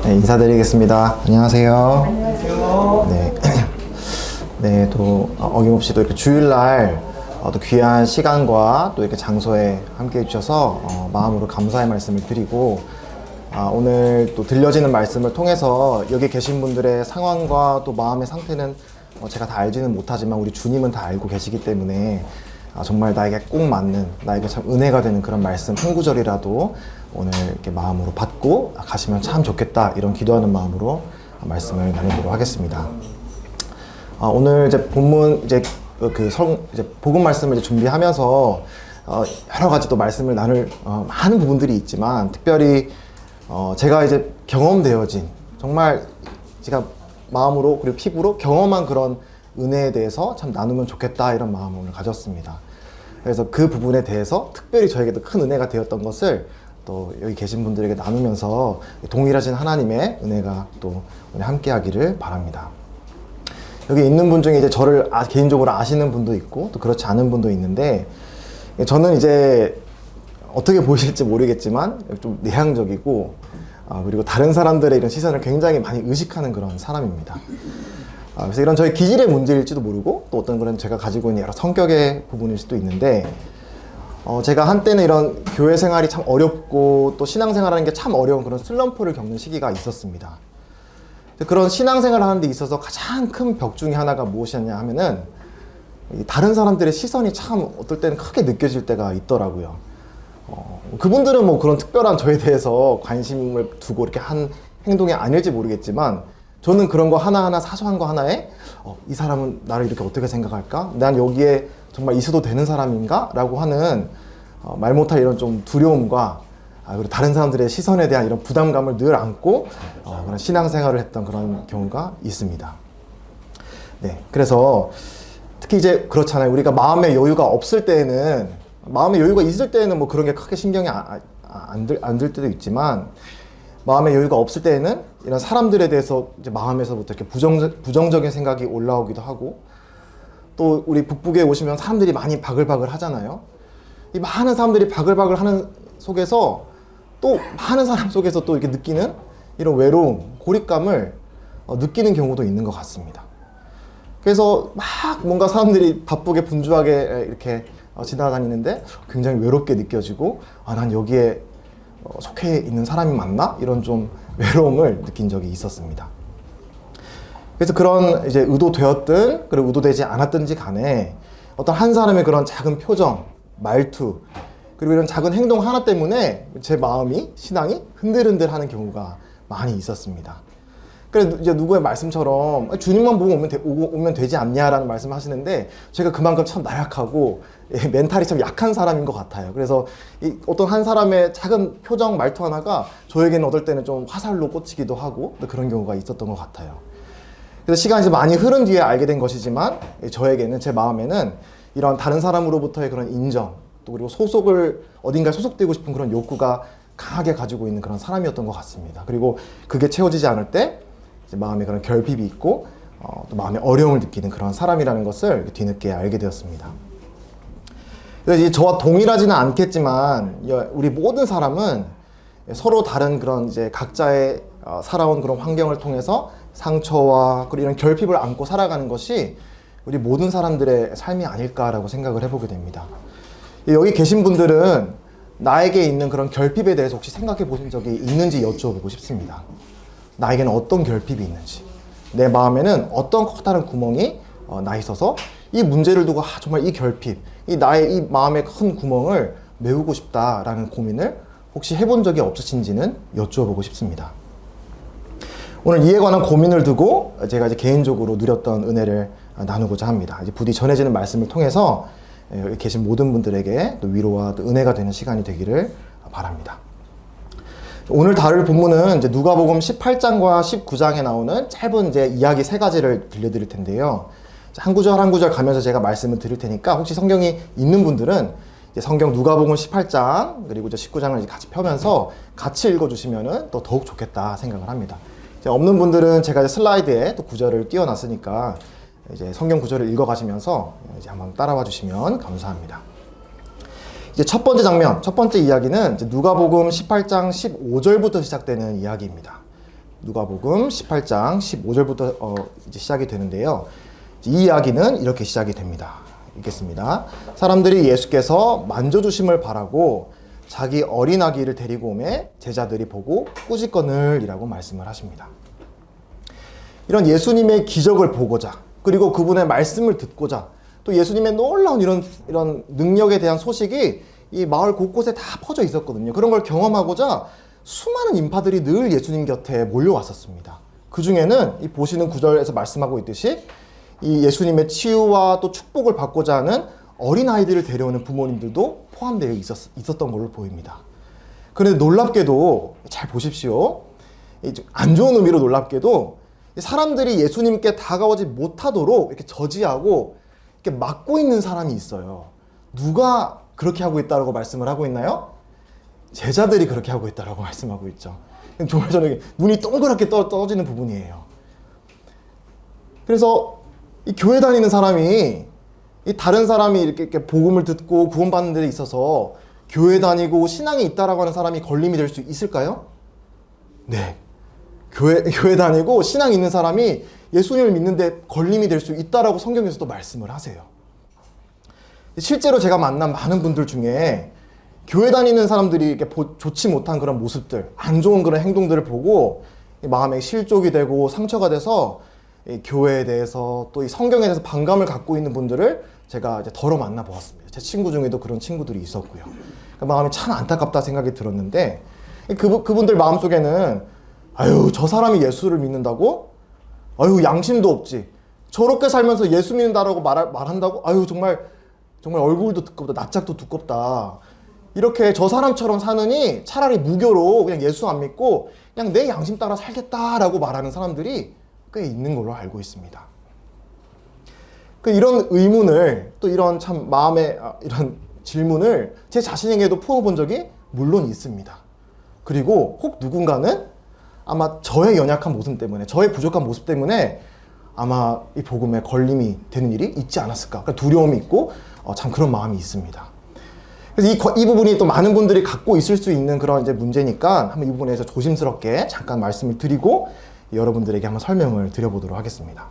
네, 인사드리겠습니다. 안녕하세요. 안녕하세요. 네, 네, 또 어김없이 또 이렇게 주일날 또 귀한 시간과 또 이렇게 장소에 함께 해주셔서 마음으로 감사의 말씀을 드리고, 오늘 또 들려지는 말씀을 통해서 여기 계신 분들의 상황과 또 마음의 상태는 제가 다 알지는 못하지만 우리 주님은 다 알고 계시기 때문에 정말 나에게 꼭 맞는, 나에게 참 은혜가 되는 그런 말씀 한 구절이라도 오늘 이렇게 마음으로 받고 가시면 참 좋겠다, 이런 기도하는 마음으로 말씀을 나누도록 하겠습니다. 오늘 이제 본문 이제 이제 복음 말씀을 이제 준비하면서 여러 가지 또 말씀을 나눌 많은 부분들이 있지만, 특별히 제가 이제 경험되어진, 정말 제가 마음으로 그리고 피부로 경험한 그런 은혜에 대해서 참 나누면 좋겠다, 이런 마음을 오늘 가졌습니다. 그래서 그 부분에 대해서 특별히 저에게도 큰 은혜가 되었던 것을 또 여기 계신 분들에게 나누면서 동일하신 하나님의 은혜가 또 오늘 함께 하기를 바랍니다. 여기 있는 분 중에 이제 저를 개인적으로 아시는 분도 있고 또 그렇지 않은 분도 있는데, 저는 이제 어떻게 보실지 모르겠지만 좀 내향적이고, 그리고 다른 사람들의 이런 시선을 굉장히 많이 의식하는 그런 사람입니다. 그래서 이런 저의 기질의 문제일지도 모르고, 또 어떤 그런 제가 가지고 있는 여러 성격의 부분일 수도 있는데, 제가 한때는 이런 교회 생활이 참 어렵고 또 신앙생활하는 게 참 어려운 그런 슬럼프를 겪는 시기가 있었습니다. 그런 신앙생활을 하는 데 있어서 가장 큰 벽 중에 하나가 무엇이었냐 하면은, 다른 사람들의 시선이 참 어떨 때는 크게 느껴질 때가 있더라고요. 그분들은 뭐 그런 특별한 저에 대해서 관심을 두고 이렇게 한 행동이 아닐지 모르겠지만, 저는 그런 거 하나하나, 사소한 거 하나에 이 사람은 나를 이렇게 어떻게 생각할까? 난 여기에 정말 있어도 되는 사람인가? 라고 하는 말 못할 이런 좀 두려움과, 그리고 다른 사람들의 시선에 대한 이런 부담감을 늘 안고 그런 신앙생활을 했던 그런 경우가 있습니다. 네, 그래서 특히 이제 그렇잖아요. 우리가 마음의 여유가 없을 때에는, 마음의 여유가 있을 때에는 뭐 그런 게 크게 신경이 안 들 때도 있지만, 마음의 여유가 없을 때에는 이런 사람들에 대해서 이제 마음에서부터 이렇게 부정적인 생각이 올라오기도 하고, 또 우리 북북에 오시면 사람들이 많이 바글바글 하잖아요. 이 많은 사람들이 바글바글 하는 속에서, 또 많은 사람 속에서 또 이렇게 느끼는 이런 외로움, 고립감을 느끼는 경우도 있는 것 같습니다. 그래서 막 뭔가 사람들이 바쁘게 분주하게 이렇게 지나다니는데 굉장히 외롭게 느껴지고, 난 여기에 속해 있는 사람이 맞나? 이런 좀 외로움을 느낀 적이 있었습니다. 그래서 그런 이제 의도되었든 그리고 의도되지 않았든지 간에 어떤 한 사람의 그런 작은 표정, 말투, 그리고 이런 작은 행동 하나 때문에 제 마음이, 신앙이 흔들흔들하는 경우가 많이 있었습니다. 그래서 이제 누구의 말씀처럼 주님만 보고 오면 되지 않냐라는 말씀을 하시는데, 제가 그만큼 참 나약하고 멘탈이 참 약한 사람인 것 같아요. 그래서 어떤 한 사람의 작은 표정, 말투 하나가 저에게는 어떨 때는 좀 화살로 꽂히기도 하고 또 그런 경우가 있었던 것 같아요. 그래서 시간이 이제 많이 흐른 뒤에 알게 된 것이지만, 저에게는, 제 마음에는 이런 다른 사람으로부터의 그런 인정, 또 그리고 어딘가에 소속되고 싶은 그런 욕구가 강하게 가지고 있는 그런 사람이었던 것 같습니다. 그리고 그게 채워지지 않을 때 이제 마음에 그런 결핍이 있고, 또 마음에 어려움을 느끼는 그런 사람이라는 것을 뒤늦게 알게 되었습니다. 그래서 이제 저와 동일하지는 않겠지만, 우리 모든 사람은 서로 다른 그런 이제 각자의 살아온 그런 환경을 통해서 상처와 그리고 이런 결핍을 안고 살아가는 것이 우리 모든 사람들의 삶이 아닐까라고 생각을 해보게 됩니다. 여기 계신 분들은 나에게 있는 그런 결핍에 대해서 혹시 생각해 보신 적이 있는지 여쭤보고 싶습니다. 나에게는 어떤 결핍이 있는지, 내 마음에는 어떤 커다란 구멍이 나 있어서 이 문제를 두고 정말 이 결핍, 나의 이 마음의 큰 구멍을 메우고 싶다라는 고민을 혹시 해본 적이 없으신지는 여쭈어보고 싶습니다. 오늘 이에 관한 고민을 두고 제가 이제 개인적으로 누렸던 은혜를 나누고자 합니다. 이제 부디 전해지는 말씀을 통해서 여기 계신 모든 분들에게 또 위로와 또 은혜가 되는 시간이 되기를 바랍니다. 오늘 다룰 본문은 이제 누가복음 18장과 19장에 나오는 짧은 이제 이야기 세 가지를 들려드릴 텐데요. 한 구절 한 구절 가면서 제가 말씀을 드릴 테니까, 혹시 성경이 있는 분들은 이제 성경 누가복음 18장 그리고 이제 19장을 이제 같이 펴면서 같이 읽어주시면은 또 더욱 좋겠다 생각을 합니다. 없는 분들은 제가 이제 슬라이드에 또 구절을 띄워놨으니까 이제 성경 구절을 읽어가시면서 이제 한번 따라와 주시면 감사합니다. 이제 첫 번째 장면, 첫 번째 이야기는 이제 누가복음 18장 15절부터 시작되는 이야기입니다. 누가복음 18장 15절부터 이제 시작이 되는데요. 이 이야기는 이렇게 시작이 됩니다. 읽겠습니다. 사람들이 예수께서 만져주심을 바라고 자기 어린 아기를 데리고 오매 제자들이 보고 꾸짖거늘이라고 말씀을 하십니다. 이런 예수님의 기적을 보고자, 그리고 그분의 말씀을 듣고자, 또 예수님의 놀라운 이런 능력에 대한 소식이 이 마을 곳곳에 다 퍼져 있었거든요. 그런 걸 경험하고자 수많은 인파들이 늘 예수님 곁에 몰려왔었습니다. 그 중에는 이 보시는 구절에서 말씀하고 있듯이 이 예수님의 치유와 또 축복을 받고자 하는 어린아이들을 데려오는 부모님들도 포함되어 있었던 걸로 보입니다. 그런데 놀랍게도, 잘 보십시오. 안 좋은 의미로 놀랍게도 사람들이 예수님께 다가오지 못하도록 이렇게 저지하고 이렇게 막고 있는 사람이 있어요. 누가 그렇게 하고 있다고 말씀을 하고 있나요? 제자들이 그렇게 하고 있다고 말씀하고 있죠. 정말 저는 눈이 동그랗게 떠지는 부분이에요. 그래서 이 교회 다니는 사람이 이 다른 사람이 이렇게 복음을 듣고 구원받는 데 있어서 교회 다니고 신앙이 있다라고 하는 사람이 걸림이 될 수 있을까요? 네. 교회 다니고 신앙이 있는 사람이 예수님을 믿는데 걸림이 될 수 있다라고 성경에서도 말씀을 하세요. 실제로 제가 만난 많은 분들 중에 교회 다니는 사람들이 이렇게 좋지 못한 그런 모습들, 안 좋은 그런 행동들을 보고 마음에 실족이 되고 상처가 돼서 이 교회에 대해서 또 이 성경에 대해서 반감을 갖고 있는 분들을 제가 이제 덜어 만나 보았습니다. 제 친구 중에도 그런 친구들이 있었고요. 마음이 참 안타깝다 생각이 들었는데 그분들 마음속에는 아유, 저 사람이 예수를 믿는다고? 아유, 양심도 없지. 저렇게 살면서 예수 믿는다라고 말한다고? 아유, 정말 얼굴도 두껍다. 낯짝도 두껍다. 이렇게 저 사람처럼 사느니 차라리 무교로 그냥 예수 안 믿고 그냥 내 양심 따라 살겠다라고 말하는 사람들이 꽤 있는 걸로 알고 있습니다. 이런 의문을, 또 이런 참 마음의 이런 질문을 제 자신에게도 품어본 적이 물론 있습니다. 그리고 혹 누군가는 아마 저의 연약한 모습 때문에, 저의 부족한 모습 때문에 아마 이 복음에 걸림이 되는 일이 있지 않았을까. 그러니까 두려움이 있고 참 그런 마음이 있습니다. 그래서 이 부분이 또 많은 분들이 갖고 있을 수 있는 그런 이제 문제니까 한번 이 부분에서 조심스럽게 잠깐 말씀을 드리고 여러분들에게 한번 설명을 드려보도록 하겠습니다.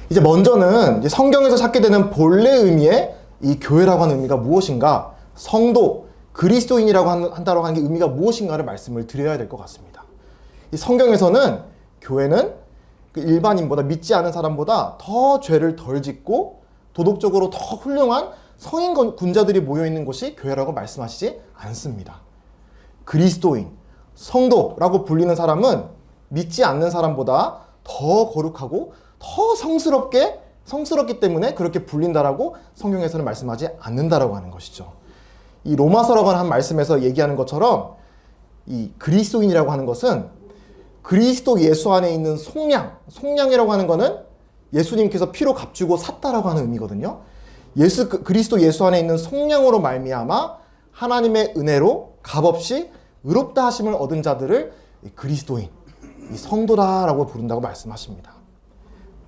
이제 먼저는 이제 성경에서 찾게 되는 본래 의미의 이 교회라고 하는 의미가 무엇인가, 성도, 그리스도인이라고 한다고 하는 게 의미가 무엇인가를 말씀을 드려야 될 것 같습니다. 이 성경에서는 교회는 그 일반인보다, 믿지 않은 사람보다 더 죄를 덜 짓고 도덕적으로 더 훌륭한 성인 군자들이 모여있는 곳이 교회라고 말씀하시지 않습니다. 그리스도인, 성도라고 불리는 사람은 믿지 않는 사람보다 더 거룩하고 더 성스럽기 때문에 그렇게 불린다라고 성경에서는 말씀하지 않는다라고 하는 것이죠. 이 로마서라고 하는 말씀에서 얘기하는 것처럼 이 그리스도인이라고 하는 것은 그리스도 예수 안에 있는 속량이라고 하는 것은 예수님께서 피로 값주고 샀다라고 하는 의미거든요. 그리스도 예수 안에 있는 속량으로 말미암아 하나님의 은혜로 값없이 의롭다 하심을 얻은 자들을 그리스도인, 이 성도다라고 부른다고 말씀하십니다.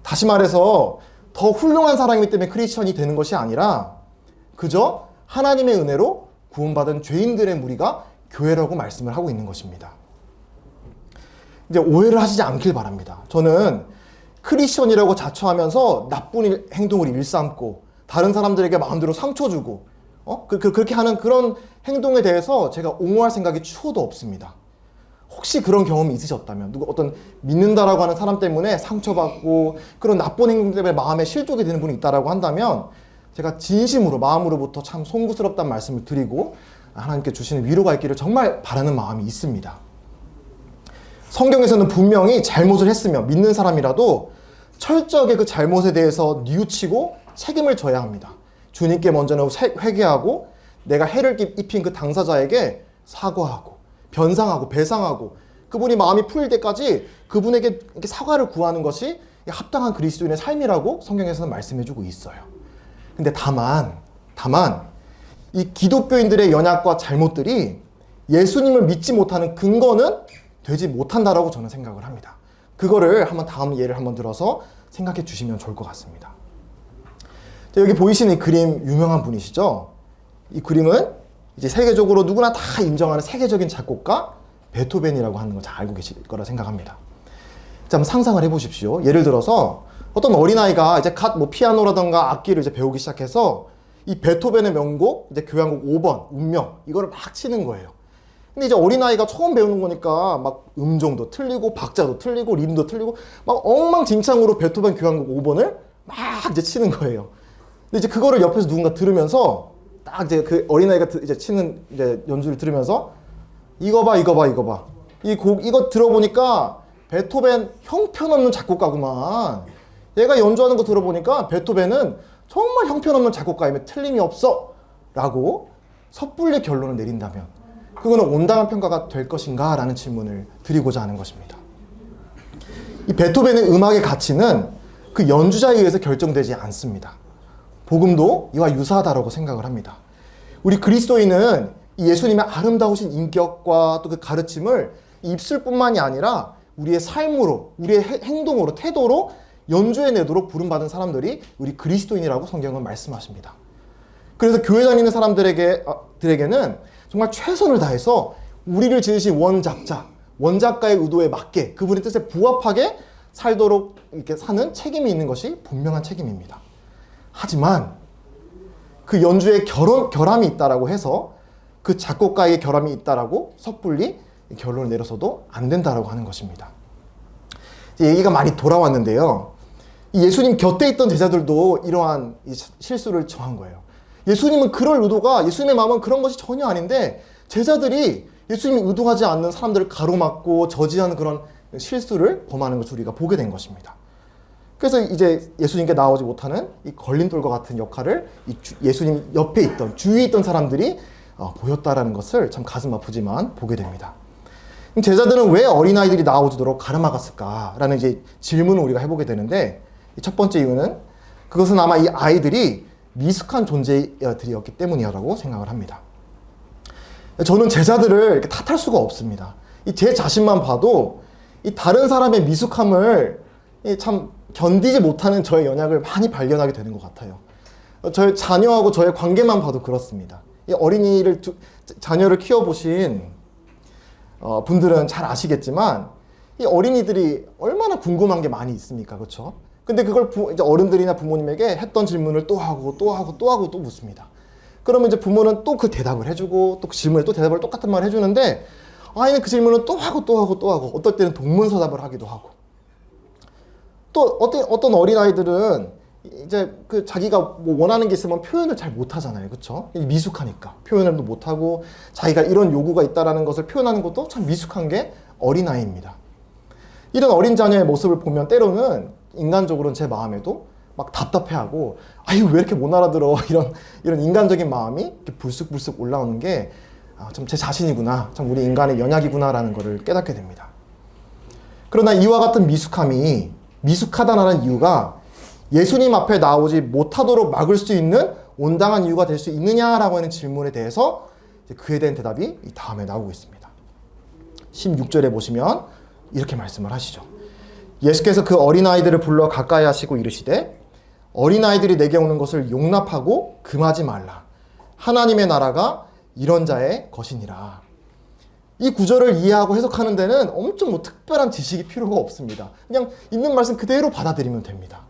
다시 말해서 더 훌륭한 사람이기 때문에 크리스천이 되는 것이 아니라 그저 하나님의 은혜로 구원받은 죄인들의 무리가 교회라고 말씀을 하고 있는 것입니다. 이제 오해를 하시지 않길 바랍니다. 저는 크리스천이라고 자처하면서 나쁜 행동을 일삼고 다른 사람들에게 마음대로 상처 주고 그렇게 하는 그런 행동에 대해서 제가 옹호할 생각이 추호도 없습니다. 혹시 그런 경험이 있으셨다면, 어떤 믿는다라고 하는 사람 때문에 상처받고 그런 나쁜 행동 때문에 마음에 실족이 되는 분이 있다라고 한다면 제가 진심으로 마음으로부터 참 송구스럽다는 말씀을 드리고 하나님께 주시는 위로가 있기를 정말 바라는 마음이 있습니다. 성경에서는 분명히 잘못을 했으면 믿는 사람이라도 철저하게 그 잘못에 대해서 뉘우치고 책임을 져야 합니다. 주님께 먼저는 회개하고 내가 해를 입힌 그 당사자에게 사과하고 변상하고 배상하고 그분이 마음이 풀릴 때까지 그분에게 이렇게 사과를 구하는 것이 합당한 그리스도인의 삶이라고 성경에서는 말씀해주고 있어요. 근데 다만 이 기독교인들의 연약과 잘못들이 예수님을 믿지 못하는 근거는 되지 못한다라고 저는 생각을 합니다. 그거를 다음 예를 한번 들어서 생각해 주시면 좋을 것 같습니다. 여기 보이시는 이 그림 유명한 분이시죠? 이 그림은 이제 세계적으로 누구나 다 인정하는 세계적인 작곡가 베토벤이라고 하는 걸 잘 알고 계실 거라 생각합니다. 자, 한번 상상을 해보십시오. 예를 들어서 어떤 어린아이가 이제 갓 뭐 피아노라던가 악기를 이제 배우기 시작해서 이 베토벤의 명곡, 이제 교향곡 5번, 운명, 이거를 막 치는 거예요. 근데 이제 어린아이가 처음 배우는 거니까 막 음정도 틀리고 박자도 틀리고 리듬도 틀리고 막 엉망진창으로 베토벤 교향곡 5번을 막 이제 치는 거예요. 근데 이제 그거를 옆에서 누군가 들으면서 딱 이제 그 어린아이가 이제 치는 이제 연주를 들으면서 이거 봐. 이 곡, 이거 들어보니까 베토벤 형편없는 작곡가구만. 얘가 연주하는 거 들어보니까 베토벤은 정말 형편없는 작곡가임에 틀림이 없어. 라고 섣불리 결론을 내린다면 그거는 온당한 평가가 될 것인가? 라는 질문을 드리고자 하는 것입니다. 이 베토벤의 음악의 가치는 그 연주자에 의해서 결정되지 않습니다. 복음도 이와 유사하다고 생각을 합니다. 우리 그리스도인은 이 예수님의 아름다우신 인격과 또 그 가르침을 입술뿐만이 아니라 우리의 삶으로, 우리의 행동으로, 태도로 연주해내도록 부름받은 사람들이 우리 그리스도인이라고 성경은 말씀하십니다. 그래서 교회 다니는 사람들에게는 정말 최선을 다해서 우리를 지으신 원작가의 의도에 맞게 그분의 뜻에 부합하게 살도록 이렇게 사는 책임이 있는 것이 분명한 책임입니다. 하지만 그 연주에 결함이 있다라고 해서 그 작곡가의 결함이 있다라고 섣불리 결론을 내려서도 안 된다라고 하는 것입니다. 얘기가 많이 돌아왔는데요. 이 예수님 곁에 있던 제자들도 이러한 실수를 정한 거예요. 예수님은 그럴 의도가, 예수님의 마음은 그런 것이 전혀 아닌데 제자들이 예수님이 의도하지 않는 사람들을 가로막고 저지하는 그런 실수를 범하는 것을 우리가 보게 된 것입니다. 그래서 이제 예수님께 나오지 못하는 이 걸림돌과 같은 역할을 예수님 옆에 있던, 주위에 있던 사람들이 보였다라는 것을 참 가슴 아프지만 보게 됩니다. 제자들은 왜 어린아이들이 나오도록 가르막았을까라는 이제 질문을 우리가 해보게 되는데, 첫 번째 이유는 그것은 아마 이 아이들이 미숙한 존재들이었기 때문이라고 생각을 합니다. 저는 제자들을 이렇게 탓할 수가 없습니다. 제 자신만 봐도 이 다른 사람의 미숙함을 참 견디지 못하는 저의 연약을 많이 발견하게 되는 것 같아요. 저의 자녀하고 저의 관계만 봐도 그렇습니다. 이 어린이를 자녀를 키워보신 분들은 잘 아시겠지만 이 어린이들이 얼마나 궁금한 게 많이 있습니까, 그렇죠? 근데 그걸 이제 어른들이나 부모님에게 했던 질문을 또 하고 또 묻습니다. 그러면 이제 부모는 또 그 대답을 해주고 또 그 질문에 또 대답을 똑같은 말을 해주는데 아이는 그 질문을 또 하고 어떨 때는 동문서답을 하기도 하고 또 어떤 어린아이들은 이제 그 자기가 뭐 원하는 게 있으면 표현을 잘 못하잖아요, 그렇죠? 미숙하니까 표현을 못하고 자기가 이런 요구가 있다라는 것을 표현하는 것도 참 미숙한 게 어린아이입니다. 이런 어린 자녀의 모습을 보면 때로는 인간적으로는 제 마음에도 막 답답해하고 아유 왜 이렇게 못 알아들어 이런 인간적인 마음이 이렇게 불쑥불쑥 올라오는 게 참 제 자신이구나, 참 우리 인간의 연약이구나라는 것을 깨닫게 됩니다. 그러나 이와 같은 미숙함이 미숙하다는 이유가 예수님 앞에 나오지 못하도록 막을 수 있는 온당한 이유가 될 수 있느냐라고 하는 질문에 대해서 그에 대한 대답이 이 다음에 나오고 있습니다. 16절에 보시면 이렇게 말씀을 하시죠. 예수께서 그 어린아이들을 불러 가까이 하시고 이르시되 어린아이들이 내게 오는 것을 용납하고 금하지 말라. 하나님의 나라가 이런 자의 것이니라. 이 구절을 이해하고 해석하는 데는 엄청 뭐 특별한 지식이 필요가 없습니다. 그냥 있는 말씀 그대로 받아들이면 됩니다.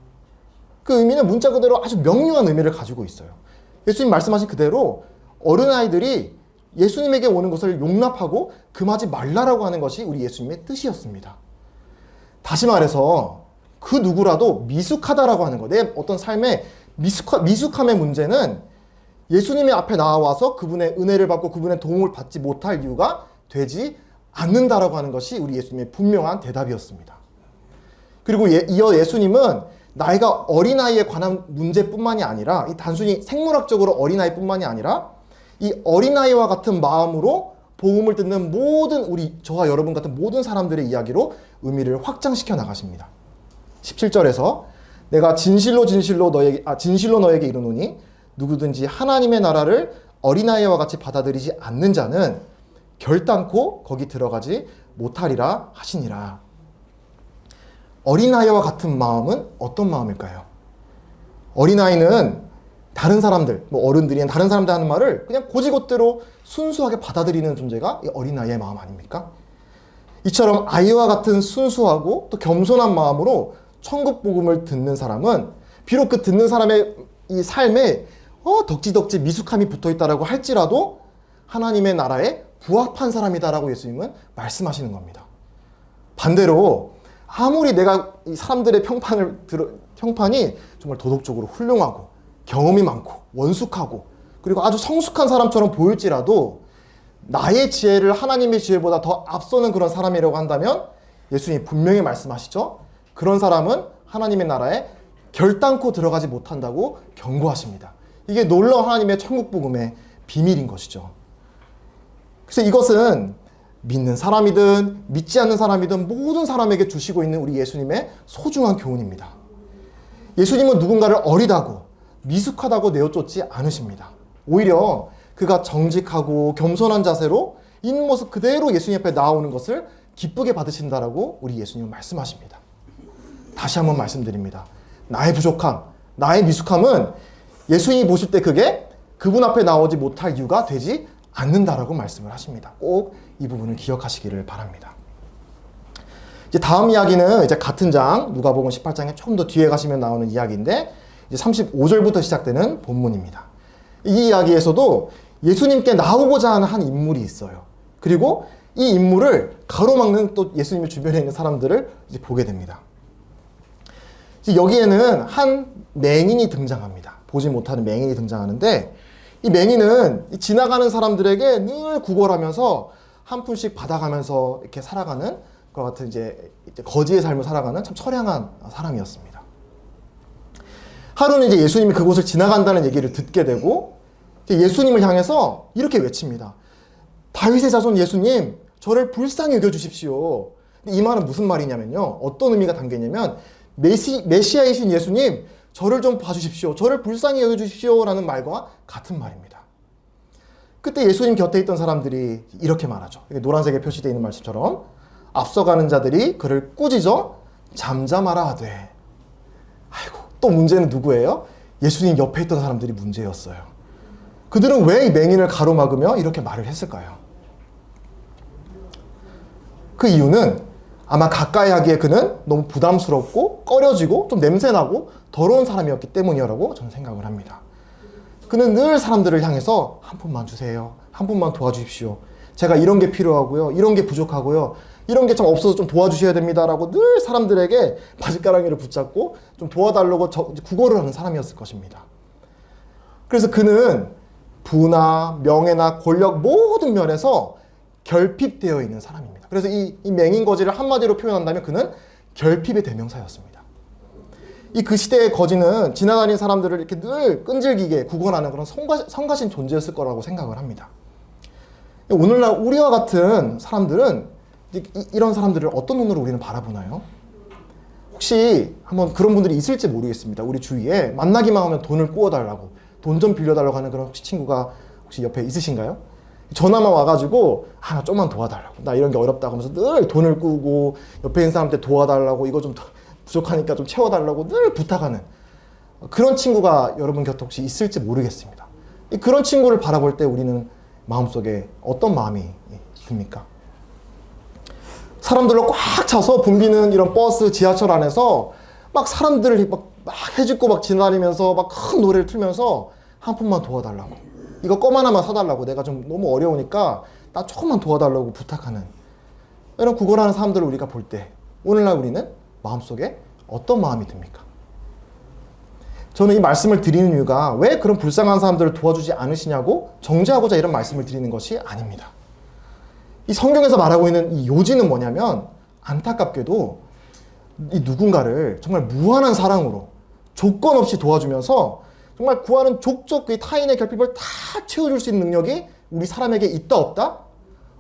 그 의미는 문자 그대로 아주 명료한 의미를 가지고 있어요. 예수님 말씀하신 그대로 어린아이들이 예수님에게 오는 것을 용납하고 금하지 말라라고 하는 것이 우리 예수님의 뜻이었습니다. 다시 말해서 그 누구라도 미숙하다라고 하는 것, 내 어떤 삶의 미숙함의 문제는 예수님의 앞에 나와서 그분의 은혜를 받고 그분의 도움을 받지 못할 이유가 되지 않는다라고 하는 것이 우리 예수님의 분명한 대답이었습니다. 그리고 이어 예수님은 나이가 어린아이에 관한 문제뿐만이 아니라 단순히 생물학적으로 어린아이뿐만이 아니라 이 어린아이와 같은 마음으로 복음을 듣는 모든 저와 여러분 같은 모든 사람들의 이야기로 의미를 확장시켜 나가십니다. 17절에서 내가 진실로 너에게 이르노니 누구든지 하나님의 나라를 어린아이와 같이 받아들이지 않는 자는 결단코 거기 들어가지 못하리라 하시니라. 어린아이와 같은 마음은 어떤 마음일까요? 어린아이는 다른 사람들, 어른들이 다른 사람들 하는 말을 그냥 고지것대로 순수하게 받아들이는 존재가 이 어린아이의 마음 아닙니까? 이처럼 아이와 같은 순수하고 또 겸손한 마음으로 천국 복음을 듣는 사람은 비록 그 듣는 사람의 이 삶에 덕지덕지 미숙함이 붙어있다라고 할지라도 하나님의 나라에 부합한 사람이다라고 예수님은 말씀하시는 겁니다. 반대로 아무리 내가 이 사람들의 평판이 정말 도덕적으로 훌륭하고 경험이 많고 원숙하고 그리고 아주 성숙한 사람처럼 보일지라도 나의 지혜를 하나님의 지혜보다 더 앞서는 그런 사람이라고 한다면 예수님이 분명히 말씀하시죠. 그런 사람은 하나님의 나라에 결단코 들어가지 못한다고 경고하십니다. 이게 놀라운 하나님의 천국 복음의 비밀인 것이죠. 그래서 이것은 믿는 사람이든 믿지 않는 사람이든 모든 사람에게 주시고 있는 우리 예수님의 소중한 교훈입니다. 예수님은 누군가를 어리다고 미숙하다고 내어쫓지 않으십니다. 오히려 그가 정직하고 겸손한 자세로 있는 모습 그대로 예수님 앞에 나오는 것을 기쁘게 받으신다라고 우리 예수님은 말씀하십니다. 다시 한번 말씀드립니다. 나의 부족함, 나의 미숙함은 예수님이 보실 때 그게 그분 앞에 나오지 못할 이유가 되지 않는다라고 말씀을 하십니다. 꼭 이 부분을 기억하시기를 바랍니다. 이제 다음 이야기는 이제 같은 장 누가복음 18장에 조금 더 뒤에 가시면 나오는 이야기인데 이제 35절부터 시작되는 본문입니다. 이 이야기에서도 예수님께 나오고자 하는 한 인물이 있어요. 그리고 이 인물을 가로막는 또 예수님의 주변에 있는 사람들을 이제 보게 됩니다. 이제 여기에는 한 맹인이 등장합니다. 보지 못하는 맹인이 등장하는데 이 맹인은 지나가는 사람들에게 늘 구걸하면서 한 푼씩 받아가면서 이렇게 살아가는 것 같은 이제 거지의 삶을 살아가는 참 처량한 사람이었습니다. 하루는 이제 예수님이 그곳을 지나간다는 얘기를 듣게 되고 예수님을 향해서 이렇게 외칩니다. 다윗의 자손 예수님, 저를 불쌍히 여겨주십시오. 이 말은 무슨 말이냐면요. 어떤 의미가 담겨있냐면 메시아이신 예수님, 저를 좀 봐주십시오. 저를 불쌍히 여겨주십시오. 라는 말과 같은 말입니다. 그때 예수님 곁에 있던 사람들이 이렇게 말하죠. 노란색에 표시되어 있는 말씀처럼 앞서가는 자들이 그를 꾸짖어 잠잠하라 하되. 아이고, 또 문제는 누구예요? 예수님 옆에 있던 사람들이 문제였어요. 그들은 왜 이 맹인을 가로막으며 이렇게 말을 했을까요? 그 이유는 아마 가까이 하기에 그는 너무 부담스럽고 꺼려지고 좀 냄새나고 더러운 사람이었기 때문이라고 저는 생각을 합니다. 그는 늘 사람들을 향해서 한 푼만 주세요. 한 푼만 도와주십시오. 제가 이런 게 필요하고요. 이런 게 부족하고요. 이런 게 좀 없어서 좀 도와주셔야 됩니다라고 늘 사람들에게 바짓가랑이를 붙잡고 좀 도와달라고 구걸을 하는 사람이었을 것입니다. 그래서 그는 부나 명예나 권력 모든 면에서 결핍되어 있는 사람입니다. 그래서 이 맹인 거지를 한마디로 표현한다면 그는 결핍의 대명사였습니다. 이 그 시대의 거지는 지나다니는 사람들을 이렇게 늘 끈질기게 구걸하는 그런 성가신 존재였을 거라고 생각을 합니다. 오늘날 우리와 같은 사람들은 이런 사람들을 어떤 눈으로 우리는 바라보나요? 혹시 한번 그런 분들이 있을지 모르겠습니다. 우리 주위에 만나기만 하면 돈을 구워달라고, 돈 좀 빌려달라고 하는 그런 혹시 친구가 혹시 옆에 있으신가요? 전화만 와가지고 나 좀만 도와달라고, 나 이런 게 어렵다고 하면서 늘 돈을 꾸고 옆에 있는 사람한테 도와달라고, 이거 좀 부족하니까 좀 채워달라고 늘 부탁하는 그런 친구가 여러분 곁에 혹시 있을지 모르겠습니다. 그런 친구를 바라볼 때 우리는 마음속에 어떤 마음이 듭니까? 사람들로 꽉 차서 붐비는 이런 버스, 지하철 안에서 막 사람들을 막 해집고 막 지나다니면서 막 큰 노래를 틀면서 한 푼만 도와달라고, 이거 껌 하나만 사달라고, 내가 좀 너무 어려우니까 나 조금만 도와달라고 부탁하는 이런 구걸하는 사람들을 우리가 볼 때 오늘날 우리는 마음속에 어떤 마음이 듭니까? 저는 이 말씀을 드리는 이유가 왜 그런 불쌍한 사람들을 도와주지 않으시냐고 정죄하고자 이런 말씀을 드리는 것이 아닙니다. 이 성경에서 말하고 있는 이 요지는 뭐냐면 안타깝게도 이 누군가를 정말 무한한 사랑으로 조건 없이 도와주면서 정말 구하는 족적 그 타인의 결핍을 다 채워줄 수 있는 능력이 우리 사람에게 있다 없다?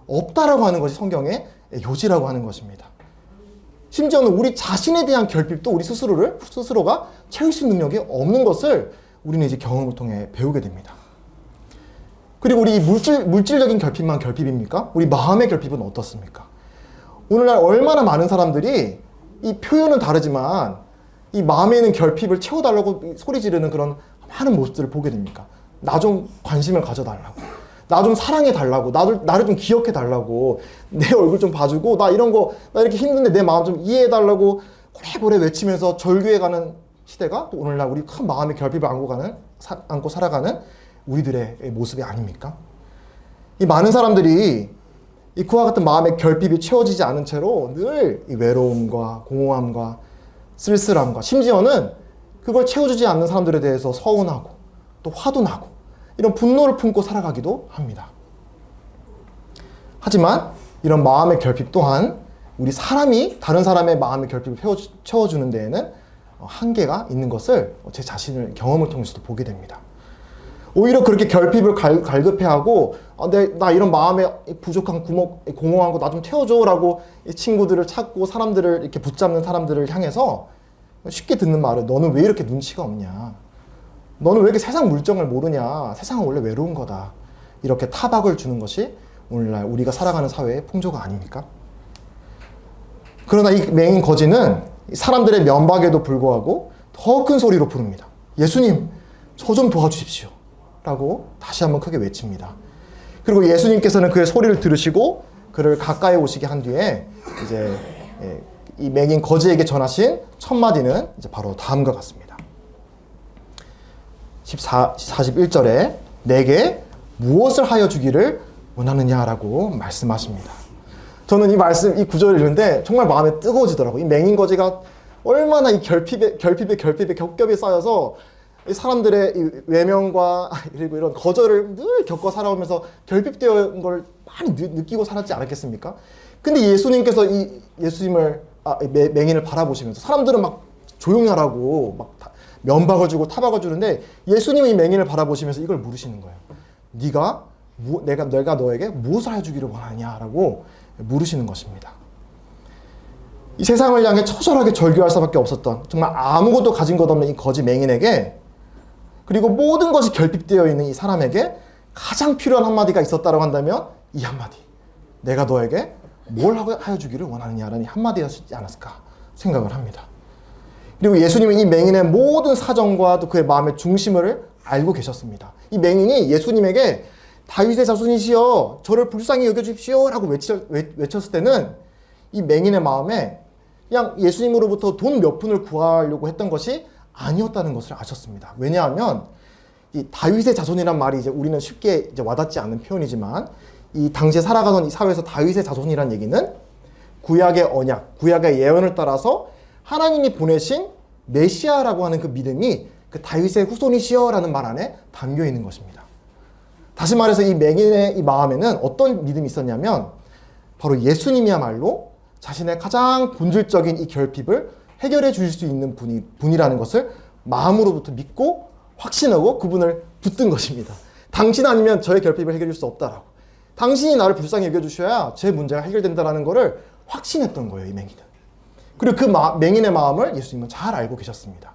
없다라고 하는 것이 성경의 요지라고 하는 것입니다. 심지어는 우리 자신에 대한 결핍도 우리 스스로가 채울 수 있는 능력이 없는 것을 우리는 이제 경험을 통해 배우게 됩니다. 그리고 우리 물질적인 결핍만 결핍입니까? 우리 마음의 결핍은 어떻습니까? 오늘날 얼마나 많은 사람들이 이 표현은 다르지만 이 마음에 있는 결핍을 채워달라고 소리 지르는 그런 많은 모습들을 보게 됩니까? 나 좀 관심을 가져달라고, 나 좀 사랑해 달라고, 나를 좀 기억해 달라고, 내 얼굴 좀 봐주고, 나 이렇게 힘든데 내 마음 좀 이해해 달라고 고래고래 외치면서 절규해가는 시대가 또 오늘날 우리 큰 마음의 결핍을 안고 살아가는 우리들의 모습이 아닙니까? 이 많은 사람들이 이 그와 같은 마음의 결핍이 채워지지 않은 채로 늘 이 외로움과 공허함과 쓸쓸함과 심지어는 그걸 채워주지 않는 사람들에 대해서 서운하고 또 화도 나고 이런 분노를 품고 살아가기도 합니다. 하지만 이런 마음의 결핍 또한 우리 사람이 다른 사람의 마음의 결핍을 채워주는 데에는 한계가 있는 것을 제 자신의 경험을 통해서도 보게 됩니다. 오히려 그렇게 결핍을 갈급해하고 나 이런 마음에 부족한 공허한 거 나 좀 태워줘 라고 친구들을 찾고 사람들을 이렇게 붙잡는 사람들을 향해서 쉽게 듣는 말은 너는 왜 이렇게 눈치가 없냐, 너는 왜 이렇게 세상 물정을 모르냐, 세상은 원래 외로운 거다, 이렇게 타박을 주는 것이 오늘날 우리가 살아가는 사회의 풍조가 아닙니까? 그러나 이 맹인 거지는 사람들의 면박에도 불구하고 더 큰 소리로 부릅니다. 예수님, 저 좀 도와주십시오 라고 다시 한번 크게 외칩니다. 그리고 예수님께서는 그의 소리를 들으시고 그를 가까이 오시게 한 뒤에 이제 이 맹인 거지에게 전하신 첫 마디는 이제 바로 다음과 같습니다. 41절에 내게 무엇을 하여 주기를 원하느냐라고 말씀하십니다. 저는 이 구절을 읽는데 정말 마음에 뜨거워지더라고요. 이 맹인 거지가 얼마나 이 결핍에 겹겹이 쌓여서 이 사람들의 이 외면과 그리고 이런 거절을 늘 겪어 살아오면서 결핍되어 있는 걸 많이 느끼고 살았지 않았겠습니까? 근데 예수님께서 맹인을 바라보시면서 사람들은 막 조용히 하라고 막 면박을 주고 타박을 주는데 예수님이 이 맹인을 바라보시면서 이걸 물으시는 거예요. 내가 너에게 무엇을 해주기를 원하냐라고 물으시는 것입니다. 이 세상을 향해 처절하게 절규할 수밖에 없었던 정말 아무것도 가진 것 없는 이 거지 맹인에게, 그리고 모든 것이 결핍되어 있는 이 사람에게 가장 필요한 한마디가 있었다고 한다면 이 한마디, 내가 너에게 뭘 하여 주기를 원하느냐라는 한마디였지 않았을까 생각을 합니다. 그리고 예수님은 이 맹인의 모든 사정과 또 그의 마음의 중심을 알고 계셨습니다. 이 맹인이 예수님에게 다윗의 자손이시여 저를 불쌍히 여겨주십시오 라고 외쳤을 때는 이 맹인의 마음에 그냥 예수님으로부터 돈 몇 푼을 구하려고 했던 것이 아니었다는 것을 아셨습니다. 왜냐하면 이 다윗의 자손이란 말이 이제 우리는 쉽게 이제 와닿지 않는 표현이지만 이 당시에 살아가던 이 사회에서 다윗의 자손이란 얘기는 구약의 언약, 구약의 예언을 따라서 하나님이 보내신 메시아라고 하는 그 믿음이 그 다윗의 후손이시여라는 말 안에 담겨 있는 것입니다. 다시 말해서 이 맹인의 이 마음에는 어떤 믿음이 있었냐면 바로 예수님이야말로 자신의 가장 본질적인 이 결핍을 해결해 주실 수 있는 분이라는 것을 마음으로부터 믿고 확신하고 그분을 붙든 것입니다. 당신 아니면 저의 결핍을 해결해 줄 수 없다라고. 당신이 나를 불쌍히 여겨주셔야 제 문제가 해결된다는 것을 확신했던 거예요, 이 맹인은. 그리고 그 맹인의 마음을 예수님은 잘 알고 계셨습니다.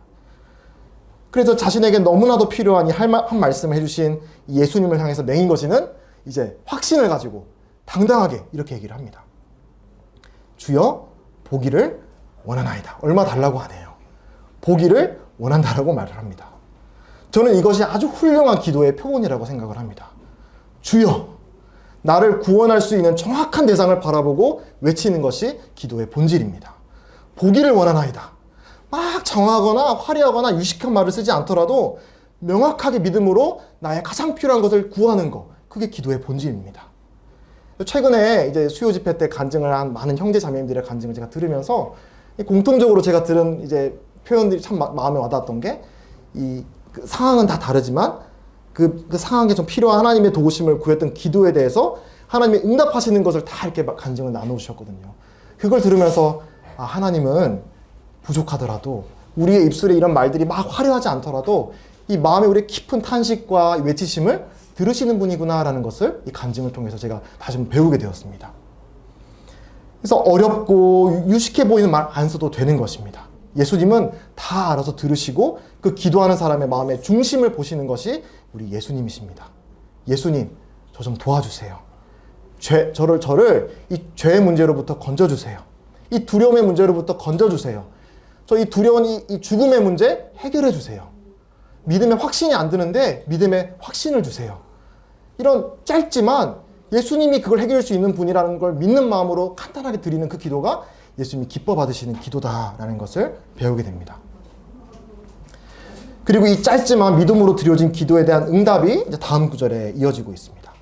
그래서 자신에게 너무나도 필요한 이 한 말씀을 해주신 예수님을 향해서 맹인 거지는 이제 확신을 가지고 당당하게 이렇게 얘기를 합니다. 주여 보기를 원하나이다. 얼마 달라고 안 해요. 보기를 원한다라고 말을 합니다. 저는 이것이 아주 훌륭한 기도의 표본이라고 생각을 합니다. 주여, 나를 구원할 수 있는 정확한 대상을 바라보고 외치는 것이 기도의 본질입니다. 보기를 원하나이다. 막 정하거나 화려하거나 유식한 말을 쓰지 않더라도 명확하게 믿음으로 나의 가장 필요한 것을 구하는 것, 그게 기도의 본질입니다. 최근에 이제 수요 집회 때 간증을 한 많은 형제 자매님들의 간증을 제가 들으면서 공통적으로 제가 들은 이제 표현들이 참 마음에 와닿았던 게 그 상황은 다 다르지만 그 상황에 좀 필요한 하나님의 도우심을 구했던 기도에 대해서 하나님이 응답하시는 것을 다 이렇게 간증을 나눠주셨거든요. 그걸 들으면서 하나님은 부족하더라도 우리의 입술에 이런 말들이 막 화려하지 않더라도 이 마음에 우리의 깊은 탄식과 외치심을 들으시는 분이구나라는 것을 이 간증을 통해서 제가 다시 한번 배우게 되었습니다. 그래서 어렵고 유식해 보이는 말 안 써도 되는 것입니다. 예수님은 다 알아서 들으시고 그 기도하는 사람의 마음의 중심을 보시는 것이 우리 예수님이십니다. 예수님, 저 좀 도와주세요. 저를 이 죄의 문제로부터 건져주세요. 이 두려움의 문제로부터 건져주세요. 저 이 두려운 이 죽음의 문제 해결해 주세요. 믿음의 확신이 안 드는데 믿음의 확신을 주세요. 이런 짧지만 예수님이 그걸 해결할 수 있는 분이라는 걸 믿는 마음으로 간단하게 드리는 그 기도가 예수님이 기뻐 받으시는 기도다라는 것을 배우게 됩니다. 그리고 이 짧지만 믿음으로 드려진 기도에 대한 응답이 이제 다음 구절에 이어지고 있습니다.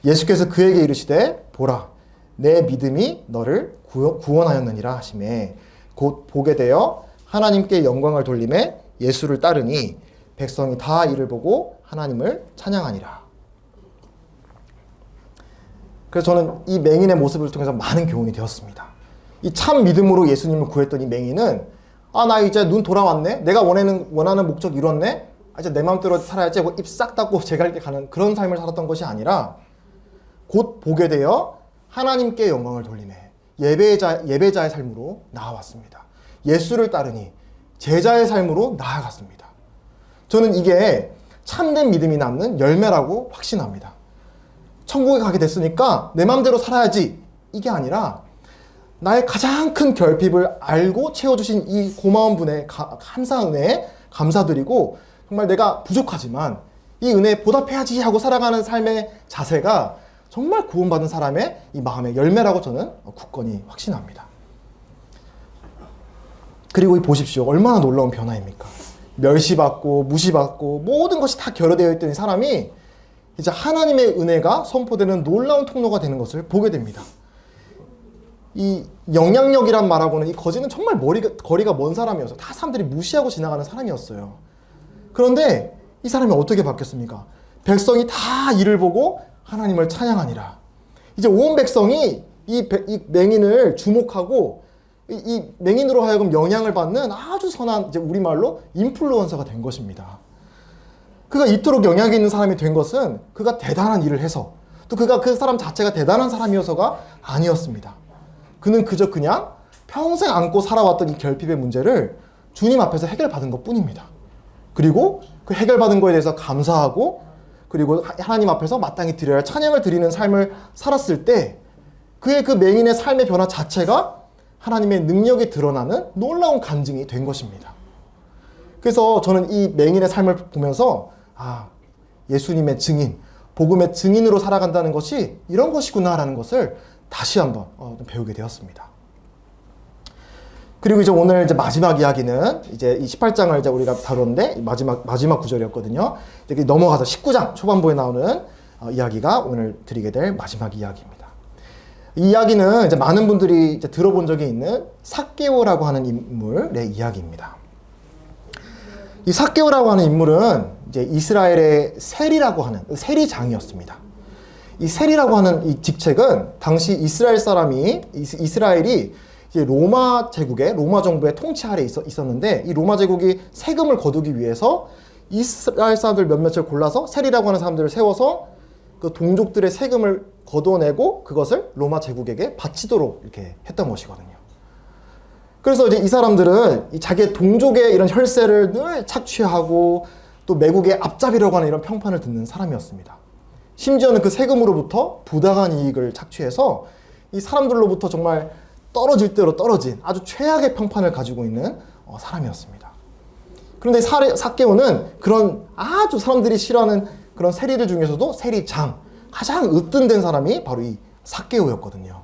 예수께서 그에게 이르시되 보라 내 믿음이 너를 구원하였느니라 하시매 곧 보게 되어 하나님께 영광을 돌리매 예수를 따르니 백성이 다 이를 보고 하나님을 찬양하니라. 그래서 저는 이 맹인의 모습을 통해서 많은 교훈이 되었습니다. 이 참 믿음으로 예수님을 구했던 이 맹인은 나 이제 눈 돌아왔네. 내가 원하는 목적 이뤘네. 이제 내 마음대로 살아야지 하고 입 싹 닫고 제 갈 길 가는 그런 삶을 살았던 것이 아니라 곧 보게 되어 하나님께 영광을 돌리매 예배자의 삶으로 나아왔습니다. 예수를 따르니 제자의 삶으로 나아갔습니다. 저는 이게 참된 믿음이 낳는 열매라고 확신합니다. 천국에 가게 됐으니까 내 마음대로 살아야지 이게 아니라 나의 가장 큰 결핍을 알고 채워주신 이 고마운 분의 감사한 은혜에 감사드리고 정말 내가 부족하지만 이 은혜에 보답해야지 하고 살아가는 삶의 자세가 정말 구원받은 사람의 이 마음의 열매라고 저는 굳건히 확신합니다. 그리고 보십시오. 얼마나 놀라운 변화입니까? 멸시받고 무시받고 모든 것이 다 결여되어 있던 이 사람이 이제 하나님의 은혜가 선포되는 놀라운 통로가 되는 것을 보게 됩니다. 이 영향력이란 말하고는 이 거지는 정말 거리가 먼 사람이어서 다 사람들이 무시하고 지나가는 사람이었어요. 그런데 이 사람이 어떻게 바뀌었습니까? 백성이 다 이를 보고 하나님을 찬양하니라. 이제 온 백성이 이 맹인을 주목하고 이 맹인으로 하여금 영향을 받는 아주 선한 이제 우리말로 인플루언서가 된 것입니다. 그가 이토록 영향이 있는 사람이 된 것은 그가 대단한 일을 해서 또 그가 그 사람 자체가 대단한 사람이어서가 아니었습니다. 그는 그냥 평생 안고 살아왔던 이 결핍의 문제를 주님 앞에서 해결받은 것 뿐입니다. 그리고 그 해결받은 거에 대해서 감사하고 그리고 하나님 앞에서 마땅히 드려야 할 찬양을 드리는 삶을 살았을 때 그의 그 맹인의 삶의 변화 자체가 하나님의 능력이 드러나는 놀라운 간증이 된 것입니다. 그래서 저는 이 맹인의 삶을 보면서 예수님의 증인, 복음의 증인으로 살아간다는 것이 이런 것이구나라는 것을 다시 한번 배우게 되었습니다. 그리고 이제 오늘 이제 마지막 이야기는 이제 이 18장을 이제 우리가 다뤘는데 마지막 구절이었거든요. 이제 넘어가서 19장 초반부에 나오는 이야기가 오늘 드리게 될 마지막 이야기입니다. 이 이야기는 이제 많은 분들이 이제 들어본 적이 있는 삭개오라고 하는 인물의 이야기입니다. 이 삭개오라고 하는 인물은 이제 이스라엘의 세리라고 하는 세리장이었습니다. 이 세리라고 하는 이 직책은 당시 이스라엘이 이제 로마 제국의 로마 정부의 통치 아래 있었는데 이 로마 제국이 세금을 거두기 위해서 이스라엘 사람들 몇몇을 골라서 세리라고 하는 사람들을 세워서 그 동족들의 세금을 걷어내고 그것을 로마 제국에게 바치도록 이렇게 했던 것이거든요. 그래서 이제 이 사람들은 이 자기의 동족의 이런 혈세를 늘 착취하고 또 매국의 앞잡이라고 하는 이런 평판을 듣는 사람이었습니다. 심지어는 그 세금으로부터 부당한 이익을 착취해서 이 사람들로부터 정말 떨어질 대로 떨어진 아주 최악의 평판을 가지고 있는 사람이었습니다. 그런데 삭개오는 그런 아주 사람들이 싫어하는 그런 세리들 중에서도 세리장, 가장 으뜸된 사람이 바로 이 삭개오였거든요.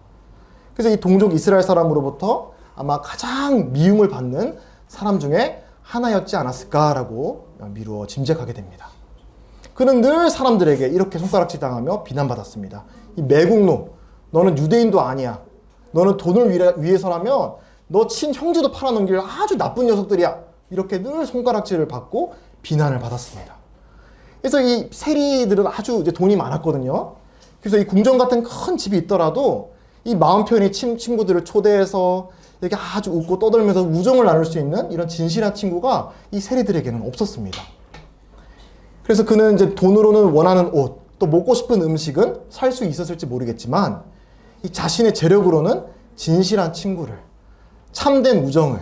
그래서 이 동족 이스라엘 사람으로부터 아마 가장 미움을 받는 사람 중에 하나였지 않았을까라고 미루어 짐작하게 됩니다. 그는 늘 사람들에게 이렇게 손가락질 당하며 비난받았습니다. 이 매국노, 너는 유대인도 아니야. 너는 돈을 위해서라면 너 친형제도 팔아넘길 아주 나쁜 녀석들이야. 이렇게 늘 손가락질을 받고 비난을 받았습니다. 그래서 이 세리들은 아주 이제 돈이 많았거든요. 그래서 이 궁전 같은 큰 집이 있더라도 이 마음 편히 친구들을 초대해서 이렇게 아주 웃고 떠들면서 우정을 나눌 수 있는 이런 진실한 친구가 이 세리들에게는 없었습니다. 그래서 그는 이제 돈으로는 원하는 옷, 또 먹고 싶은 음식은 살 수 있었을지 모르겠지만 이 자신의 재력으로는 진실한 친구를, 참된 우정을,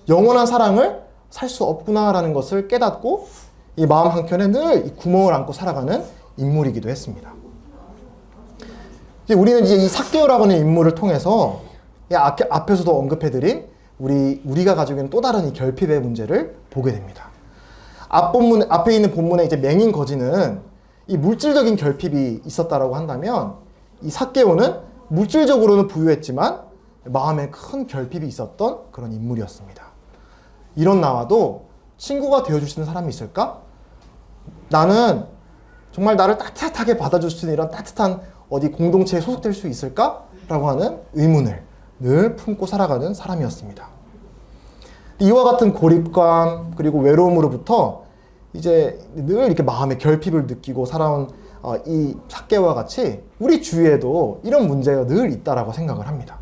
영원한 사랑을 살 수 없구나라는 것을 깨닫고 이 마음 한켠에 늘 이 구멍을 안고 살아가는 인물이기도 했습니다. 이제 우리는 이제 이 삭개오라고 하는 인물을 통해서 앞에서도 언급해드린 우리가 가지고 있는 또 다른 이 결핍의 문제를 보게 됩니다. 앞에 있는 본문에 이제 맹인 거지는 이 물질적인 결핍이 있었다라고 한다면 이 삭개오는 물질적으로는 부유했지만 마음에 큰 결핍이 있었던 그런 인물이었습니다. 이런 나와도 친구가 되어줄 수 있는 사람이 있을까? 나는 정말 나를 따뜻하게 받아줄 수 있는 이런 따뜻한 어디 공동체에 소속될 수 있을까? 라고 하는 의문을 늘 품고 살아가는 사람이었습니다. 이와 같은 고립감 그리고 외로움으로부터 이제 늘 이렇게 마음의 결핍을 느끼고 살아온 이 삭개오와 같이 우리 주위에도 이런 문제가 늘 있다라고 생각을 합니다.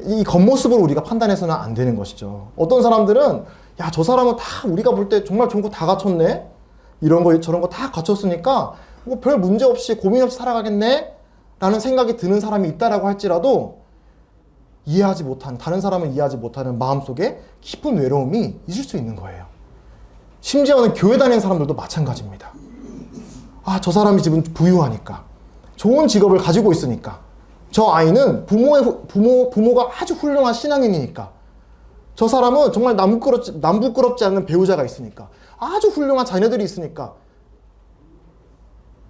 이 겉모습으로 우리가 판단해서는 안 되는 것이죠. 어떤 사람들은 야, 저 사람은 다 우리가 볼 때 정말 좋은 거 다 갖췄네? 이런 거 저런 거 다 갖췄으니까 뭐 별 문제 없이 고민 없이 살아가겠네? 라는 생각이 드는 사람이 있다라고 할지라도 이해하지 못한, 다른 사람을 이해하지 못하는 마음속에 깊은 외로움이 있을 수 있는 거예요. 심지어는 교회 다니는 사람들도 마찬가지입니다. 아, 저 사람이 집은 부유하니까, 좋은 직업을 가지고 있으니까, 저 아이는 부모가 아주 훌륭한 신앙인이니까, 저 사람은 정말 남부끄럽지 않는 배우자가 있으니까, 아주 훌륭한 자녀들이 있으니까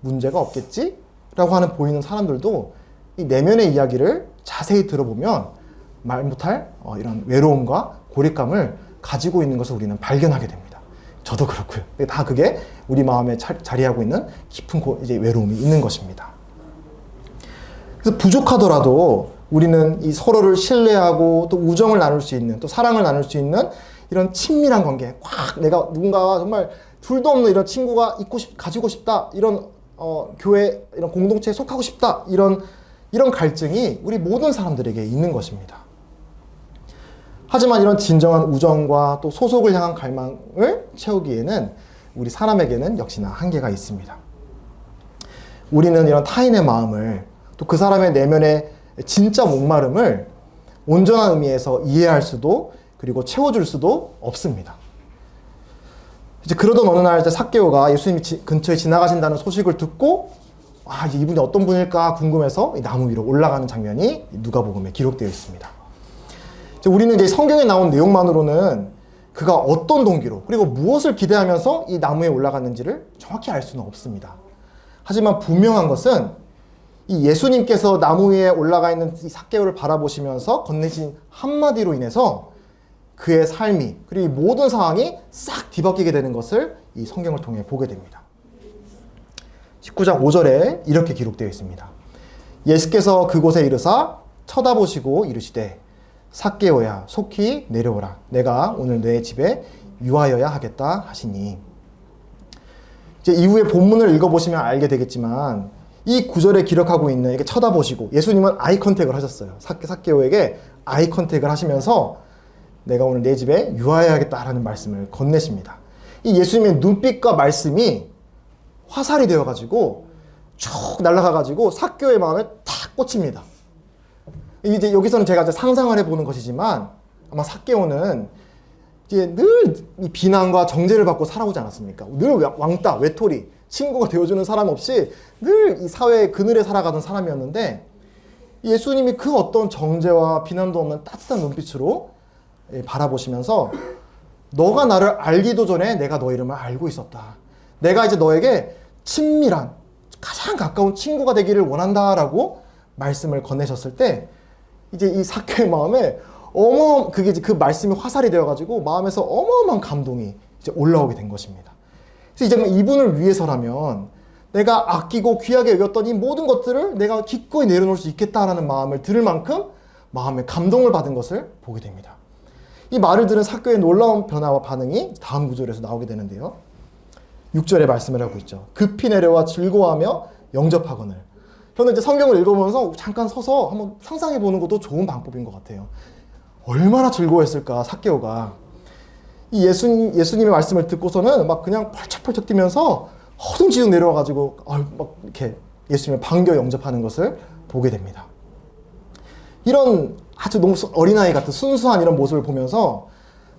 문제가 없겠지? 라고 하는 보이는 사람들도 이 내면의 이야기를 자세히 들어보면 말 못할 이런 외로움과 고립감을 가지고 있는 것을 우리는 발견하게 됩니다. 저도 그렇고요. 다 그게 우리 마음에 자리하고 있는 깊은 이제 외로움이 있는 것입니다. 그래서 부족하더라도 우리는 이 서로를 신뢰하고 또 우정을 나눌 수 있는, 또 사랑을 나눌 수 있는 이런 친밀한 관계, 내가 누군가와 정말 둘도 없는 이런 친구가 가지고 싶다, 이런 교회, 이런 공동체에 속하고 싶다, 이런 갈증이 우리 모든 사람들에게 있는 것입니다. 하지만 이런 진정한 우정과 또 소속을 향한 갈망을 채우기에는 우리 사람에게는 역시나 한계가 있습니다. 우리는 이런 타인의 마음을, 또 그 사람의 내면의 진짜 목마름을 온전한 의미에서 이해할 수도, 그리고 채워줄 수도 없습니다. 이제 그러던 어느 날 삭개오가 예수님이 근처에 지나가신다는 소식을 듣고 이제 이분이 어떤 분일까 궁금해서 이 나무 위로 올라가는 장면이 누가복음에 기록되어 있습니다. 이제 우리는 이제 성경에 나온 내용만으로는 그가 어떤 동기로 그리고 무엇을 기대하면서 이 나무에 올라갔는지를 정확히 알 수는 없습니다. 하지만 분명한 것은 이 예수님께서 나무 위에 올라가 있는 이 삭개오를 바라보시면서 건네신 한마디로 인해서 그의 삶이, 그리고 이 모든 상황이 싹 뒤바뀌게 되는 것을 이 성경을 통해 보게 됩니다. 19장 5절에 이렇게 기록되어 있습니다. 예수께서 그곳에 이르사 쳐다보시고 이르시되 삭개오야 속히 내려오라. 내가 오늘 내 집에 유하여야 하겠다 하시니. 이제 이후에 본문을 읽어보시면 알게 되겠지만 이 구절에 기록하고 있는 이렇게 쳐다보시고, 예수님은 아이 컨택을 하셨어요. 삭개오에게 아이 컨택을 하시면서 내가 오늘 내 집에 유하여야겠다라는 말씀을 건네십니다. 이 예수님의 눈빛과 말씀이 화살이 되어가지고 쭉 날아가가지고 삭개오의 마음에 탁 꽂힙니다. 이제 여기서는 제가 이제 상상을 해보는 것이지만 아마 삭개오는 이제 늘 이 비난과 정죄를 받고 살아오지 않았습니까? 늘 왕따, 외톨이, 친구가 되어주는 사람 없이 늘 이 사회의 그늘에 살아가던 사람이었는데 예수님이 그 어떤 정죄와 비난도 없는 따뜻한 눈빛으로 바라보시면서 너가 나를 알기도 전에 내가 너 이름을 알고 있었다. 내가 이제 너에게 친밀한 가장 가까운 친구가 되기를 원한다라고 말씀을 건네셨을 때 이제 이 삭개오의 마음에 그게 이제 그 말씀이 화살이 되어가지고 마음에서 어마어마한 감동이 이제 올라오게 된 것입니다. 그래서 이제 이분을 위해서라면 내가 아끼고 귀하게 여겼던 이 모든 것들을 내가 기꺼이 내려놓을 수 있겠다라는 마음을 들을 만큼 마음에 감동을 받은 것을 보게 됩니다. 이 말을 들은 삭개오의 놀라운 변화와 반응이 다음 구절에서 나오게 되는데요. 6절에 말씀을 하고 있죠. 급히 내려와 즐거워하며 영접하거늘. 저는 이제 성경을 읽으면서 잠깐 서서 한번 상상해 보는 것도 좋은 방법인 것 같아요. 얼마나 즐거워했을까, 삭개오가. 이 예수님의 말씀을 듣고서는 막 그냥 펄쩍펄쩍 뛰면서 허둥지둥 내려와가지고 막 이렇게 예수님을 반겨 영접하는 것을 보게 됩니다. 이런 아주 너무 어린아이 같은 순수한 이런 모습을 보면서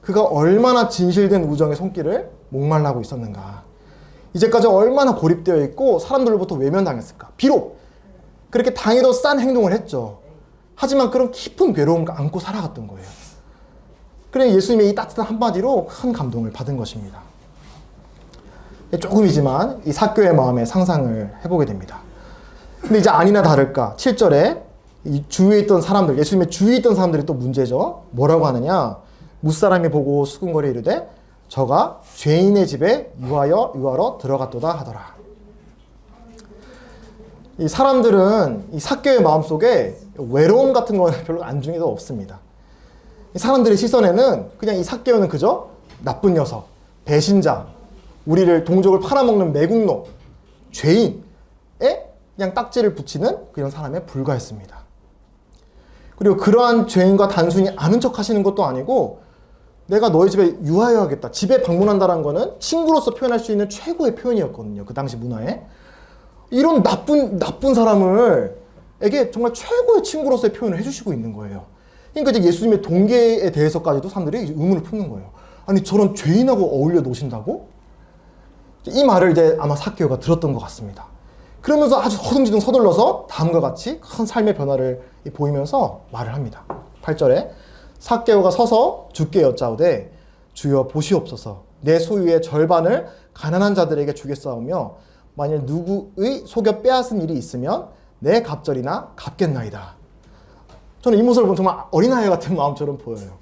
그가 얼마나 진실된 우정의 손길을 목말라하고 있었는가. 이제까지 얼마나 고립되어 있고 사람들로부터 외면당했을까. 비록 그렇게 당해도 싼 행동을 했죠. 하지만 그런 깊은 괴로움과 안고 살아갔던 거예요. 그래 예수님의 이 따뜻한 한마디로 큰 감동을 받은 것입니다. 조금이지만 이 삭개오의 마음의 상상을 해보게 됩니다. 근데 이제 아니나 다를까 7절에 이 주위에 있던 사람들, 예수님의 주위에 있던 사람들이 또 문제죠. 뭐라고 하느냐? 무사람이 보고 수군거리 이르되 저가 죄인의 집에 유하러 들어갔도다 하더라. 이 사람들은 이 삭개오의 마음속에 외로움 같은 거는 별로 안중에도 없습니다. 이 사람들의 시선에는 그냥 이 삭개오는 그저 나쁜 녀석, 배신자, 우리를 동족을 팔아먹는 매국노, 죄인에 그냥 딱지를 붙이는 그런 사람에 불과했습니다. 그리고 그러한 죄인과 단순히 아는 척 하시는 것도 아니고 내가 너희 집에 유하여야겠다. 집에 방문한다는 거는 친구로서 표현할 수 있는 최고의 표현이었거든요. 그 당시 문화에. 이런 나쁜 사람에게 정말 최고의 친구로서의 표현을 해주시고 있는 거예요. 그러니까 이제 예수님의 동계에 대해서까지도 사람들이 이제 의문을 품는 거예요. 아니 저런 죄인하고 어울려 노신다고? 이 말을 이제 아마 삭개오가 들었던 것 같습니다. 그러면서 아주 허둥지둥 서둘러서 다음과 같이 큰 삶의 변화를 보이면서 말을 합니다. 8절에 삭개오가 서서 주께 여짜오되 주여 보시옵소서 내 소유의 절반을 가난한 자들에게 주겠사오며 만일 누구의 속여 빼앗은 일이 있으면 내 갑절이나 갚겠나이다. 저는 이 모습을 보면 정말 어린아이 같은 마음처럼 보여요.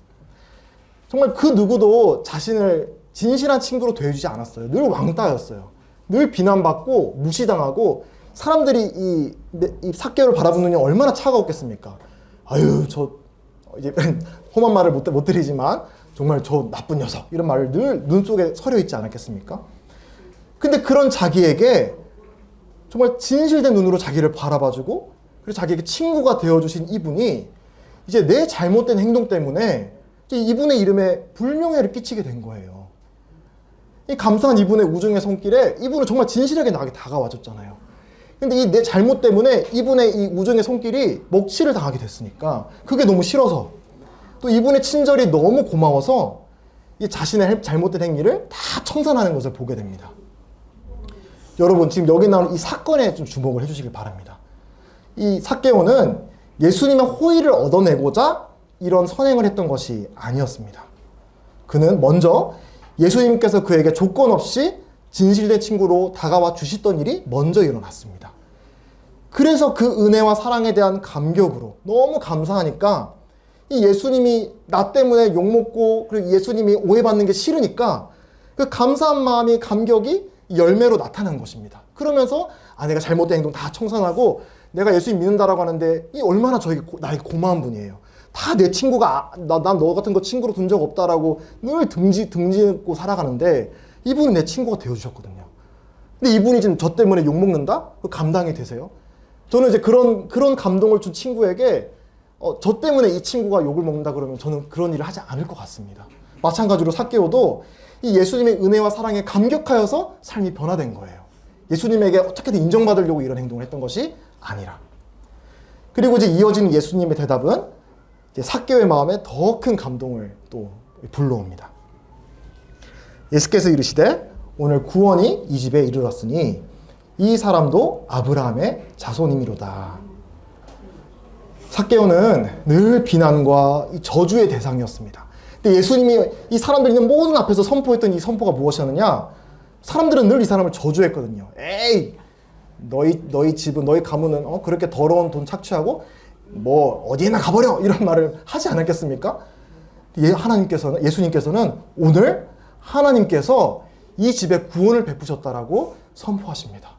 정말 그 누구도 자신을 진실한 친구로 대해주지 않았어요. 늘 왕따였어요. 늘 비난받고 무시당하고 사람들이 이 삭개오를 바라보는 눈이 얼마나 차가웠겠습니까? 아유 저 이제 험한 말을 못 드리지만 정말 저 나쁜 녀석 이런 말을 늘 눈 속에 서려 있지 않았겠습니까? 근데 그런 자기에게 정말 진실된 눈으로 자기를 바라봐주고 그리고 자기에게 친구가 되어주신 이분이 이제 내 잘못된 행동 때문에 이분의 이름에 불명예를 끼치게 된 거예요. 이 감사한 이분의 우정의 손길에 이분은 정말 진실하게 나에게 다가와줬잖아요. 근데 이 내 잘못 때문에 이분의 이 우정의 손길이 먹칠을 당하게 됐으니까 그게 너무 싫어서 또 이분의 친절이 너무 고마워서 이 자신의 잘못된 행위를 다 청산하는 것을 보게 됩니다. 여러분 지금 여기 나오는 이 사건에 좀 주목을 해주시길 바랍니다. 이 삭개오는 예수님의 호의를 얻어내고자 이런 선행을 했던 것이 아니었습니다. 그는 먼저 예수님께서 그에게 조건 없이 진실된 친구로 다가와 주시던 일이 먼저 일어났습니다. 그래서 그 은혜와 사랑에 대한 감격으로 너무 감사하니까 이 예수님이 나 때문에 욕먹고 그리고 예수님이 오해받는 게 싫으니까 그 감사한 마음이 감격이 열매로 나타난 것입니다. 그러면서 내가 잘못된 행동 다 청산하고 내가 예수님 믿는다라고 하는데 이 얼마나 나에게 고마운 분이에요. 다 내 친구가 난 너 같은 거 친구로 둔 적 없다라고 늘 등지고 살아가는데 이분은 내 친구가 되어주셨거든요. 근데 이분이 지금 저 때문에 욕먹는다? 그 감당이 되세요? 저는 이제 그런 감동을 준 친구에게 저 때문에 이 친구가 욕을 먹는다 그러면 저는 그런 일을 하지 않을 것 같습니다. 마찬가지로 삭개오도 이 예수님의 은혜와 사랑에 감격하여서 삶이 변화된 거예요. 예수님에게 어떻게든 인정받으려고 이런 행동을 했던 것이 아니라. 그리고 이제 이어지는 예수님의 대답은 이제 삭개오의 마음에 더 큰 감동을 또 불러옵니다. 예수께서 이르시되 오늘 구원이 이 집에 이르렀으니 이 사람도 아브라함의 자손이미로다. 삭개오는 늘 비난과 이 저주의 대상이었습니다. 근데 예수님이 이 사람들이 있는 모든 앞에서 선포했던 이 선포가 무엇이었느냐? 사람들은 늘 이 사람을 저주했거든요. 에이, 너희 집은, 너희 가문은 그렇게 더러운 돈 착취하고 뭐 어디에나 가버려 이런 말을 하지 않았겠습니까? 예수님께서는 오늘 하나님께서 이 집에 구원을 베푸셨다라고 선포하십니다.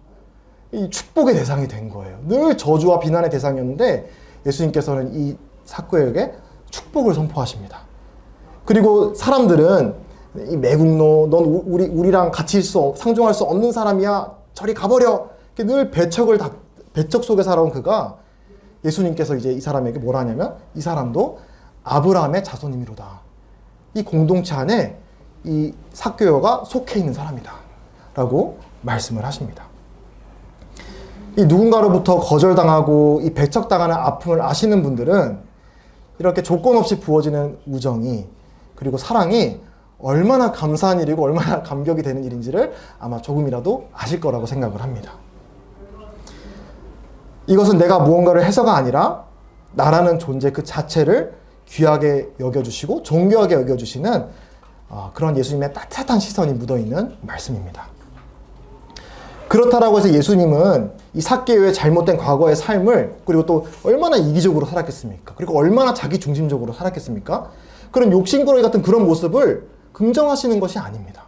이 축복의 대상이 된 거예요. 늘 저주와 비난의 대상이었는데 예수님께서는 이 삭개오에게 축복을 선포하십니다. 그리고 사람들은 이 매국노, 넌 우리랑 같이 상종할 수 없는 사람이야. 저리 가버려. 늘 배척 속에 살아온 그가 예수님께서 이제 이 사람에게 뭐라 하냐면 이 사람도 아브라함의 자손이미로다. 이 공동체 안에 이 삭개오가 속해 있는 사람이다. 라고 말씀을 하십니다. 이 누군가로부터 거절당하고 이 배척당하는 아픔을 아시는 분들은 이렇게 조건 없이 부어지는 우정이 그리고 사랑이 얼마나 감사한 일이고 얼마나 감격이 되는 일인지를 아마 조금이라도 아실 거라고 생각을 합니다. 이것은 내가 무언가를 해서가 아니라 나라는 존재 그 자체를 귀하게 여겨주시고 존귀하게 여겨주시는 그런 예수님의 따뜻한 시선이 묻어있는 말씀입니다. 그렇다라고 해서 예수님은 이 삭개오의 잘못된 과거의 삶을, 그리고 또 얼마나 이기적으로 살았겠습니까? 그리고 얼마나 자기 중심적으로 살았겠습니까? 그런 욕심꾸러기 같은 그런 모습을 긍정하시는 것이 아닙니다.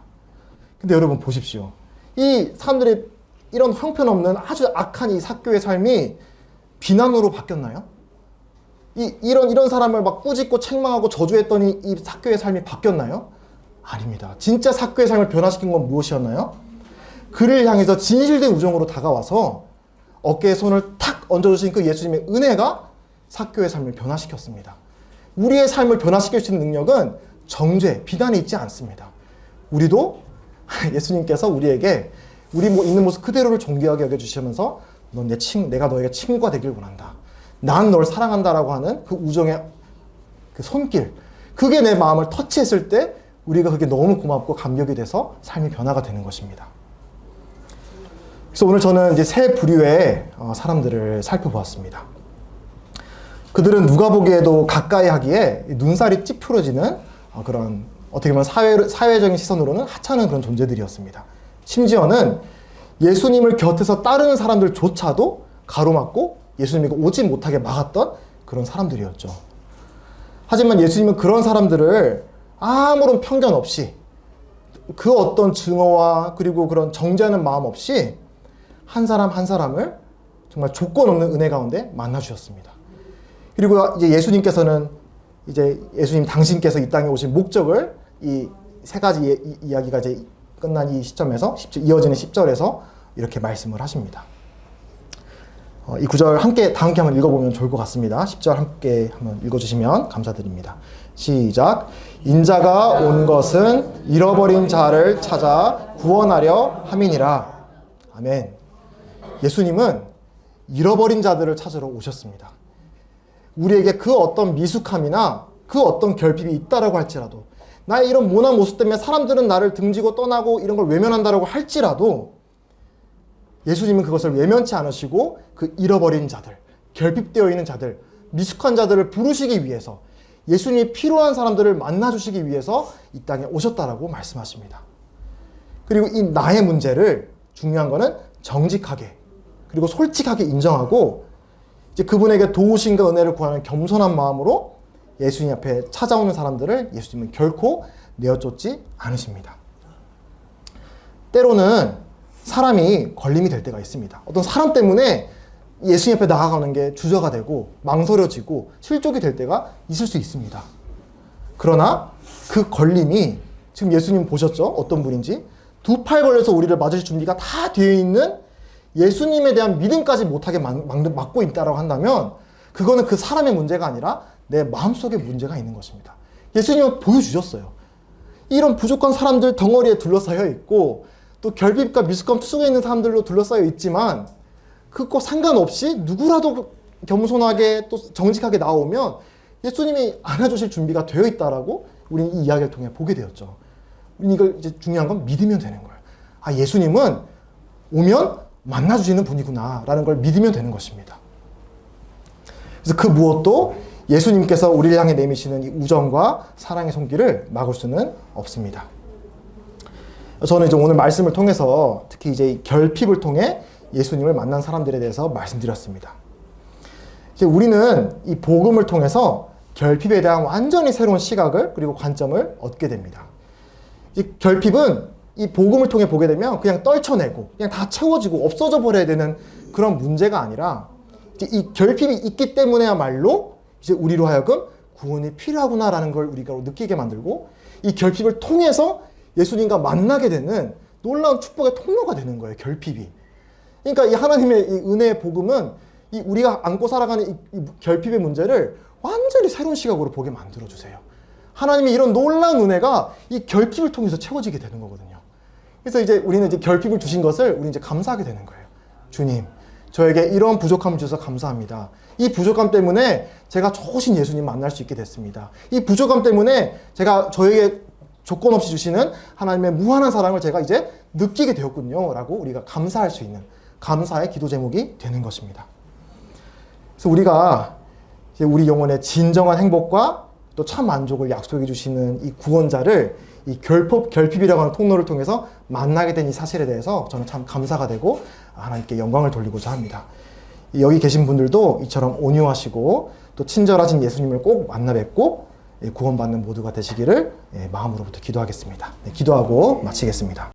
근데 여러분 보십시오. 이 사람들의 이런 형편없는 아주 악한 이 삭개오의 삶이 비난으로 바뀌었나요? 이런 사람을 막 꾸짖고 책망하고 저주했더니 이 삭개오의 삶이 바뀌었나요? 아닙니다. 진짜 삭개오의 삶을 변화시킨 건 무엇이었나요? 그를 향해서 진실된 우정으로 다가와서 어깨에 손을 탁 얹어주신 그 예수님의 은혜가 삭개오의 삶을 변화시켰습니다. 우리의 삶을 변화시킬 수 있는 능력은 정죄, 비난에 있지 않습니다. 우리도 예수님께서 우리에게 우리 있는 모습 그대로를 존귀하게 여겨주시면서 내가 너에게 친구가 되길 원한다. 난 널 사랑한다라고 하는 그 우정의 그 손길, 그게 내 마음을 터치했을 때 우리가 그게 너무 고맙고 감격이 돼서 삶이 변화가 되는 것입니다. 그래서 오늘 저는 이제 세 부류의 사람들을 살펴보았습니다. 그들은 누가 보기에도 가까이 하기에 눈살이 찌푸려지는 그런, 어떻게 보면 사회적인 시선으로는 하찮은 그런 존재들이었습니다. 심지어는 예수님을 곁에서 따르는 사람들조차도 가로막고 예수님에게 오지 못하게 막았던 그런 사람들이었죠. 하지만 예수님은 그런 사람들을 아무런 편견 없이, 그 어떤 증오와 그리고 그런 정죄하는 마음 없이 한 사람 한 사람을 정말 조건 없는 은혜 가운데 만나 주셨습니다. 그리고 이제 예수님께서는 예수님 당신께서 이 땅에 오신 목적을 이 세 가지 이야기가 이제 끝난 이 시점에서 이어지는 10절에서 이렇게 말씀을 하십니다. 이 구절 다 함께 한번 읽어보면 좋을 것 같습니다. 10절 함께 한번 읽어주시면 감사드립니다. 시작. 인자가 온 것은 잃어버린 자를 찾아 구원하려 함이니라. 아멘. 예수님은 잃어버린 자들을 찾으러 오셨습니다. 우리에게 그 어떤 미숙함이나 그 어떤 결핍이 있다라고 할지라도, 나의 이런 모난 모습 때문에 사람들은 나를 등지고 떠나고 이런 걸 외면한다라고 할지라도 예수님은 그것을 외면치 않으시고 그 잃어버린 자들, 결핍되어 있는 자들, 미숙한 자들을 부르시기 위해서, 예수님이 필요한 사람들을 만나주시기 위해서 이 땅에 오셨다라고 말씀하십니다. 그리고 이 나의 문제를, 중요한 거는 정직하게 그리고 솔직하게 인정하고 이제 그분에게 도우심과 은혜를 구하는 겸손한 마음으로 예수님 앞에 찾아오는 사람들을 예수님은 결코 내어쫓지 않으십니다. 때로는 사람이 걸림이 될 때가 있습니다. 어떤 사람 때문에 예수님 앞에 나아가는 게 주저가 되고 망설여지고 실족이 될 때가 있을 수 있습니다. 그러나 그 걸림이, 지금 예수님 보셨죠? 어떤 분인지. 두 팔 벌려서 우리를 맞으실 준비가 다 되어 있는 예수님에 대한 믿음까지 못하게 막고 있다고 한다면 그거는 그 사람의 문제가 아니라 내 마음속에 문제가 있는 것입니다. 예수님은 보여주셨어요. 이런 부족한 사람들 덩어리에 둘러싸여 있고 또 결핍과 미숙함 투성에 있는 사람들로 둘러싸여 있지만 그거 상관없이 누구라도 겸손하게 또 정직하게 나오면 예수님이 안아주실 준비가 되어 있다라고 우리는 이 이야기를 통해 보게 되었죠. 이걸 이제 중요한 건 믿으면 되는 거예요. 아, 예수님은 오면 만나주시는 분이구나 라는 걸 믿으면 되는 것입니다. 그래서 그 무엇도 예수님께서 우리를 향해 내미시는 이 우정과 사랑의 손길을 막을 수는 없습니다. 저는 이제 오늘 말씀을 통해서 특히 이제 이 결핍을 통해 예수님을 만난 사람들에 대해서 말씀드렸습니다. 이제 우리는 이 복음을 통해서 결핍에 대한 완전히 새로운 시각을 그리고 관점을 얻게 됩니다. 이 결핍은 이 복음을 통해 보게 되면 그냥 떨쳐내고 그냥 다 채워지고 없어져 버려야 되는 그런 문제가 아니라 이제 이 결핍이 있기 때문에야말로 이제 우리로 하여금 구원이 필요하구나라는 걸 우리가 느끼게 만들고 이 결핍을 통해서 예수님과 만나게 되는 놀라운 축복의 통로가 되는 거예요. 결핍이. 그러니까 이 하나님의 이 은혜의 복음은 이 우리가 안고 살아가는 이 결핍의 문제를 완전히 새로운 시각으로 보게 만들어주세요. 하나님의 이런 놀라운 은혜가 이 결핍을 통해서 채워지게 되는 거거든요. 그래서 이제 우리는 이제 결핍을 주신 것을 우리 이제 감사하게 되는 거예요. 주님, 저에게 이런 부족함을 주셔서 감사합니다. 이 부족함 때문에 제가 좋으신 예수님 만날 수 있게 됐습니다. 이 부족함 때문에 저에게 조건 없이 주시는 하나님의 무한한 사랑을 제가 이제 느끼게 되었군요. 라고 우리가 감사할 수 있는 감사의 기도 제목이 되는 것입니다. 그래서 우리가 이제 우리 영혼의 진정한 행복과 또 참 만족을 약속해 주시는 이 구원자를 이 결핍이라고 하는 통로를 통해서 만나게 된 이 사실에 대해서 저는 참 감사가 되고 하나님께 영광을 돌리고자 합니다. 여기 계신 분들도 이처럼 온유하시고 또 친절하신 예수님을 꼭 만나 뵙고 구원받는 모두가 되시기를 마음으로부터 기도하겠습니다. 기도하고 마치겠습니다.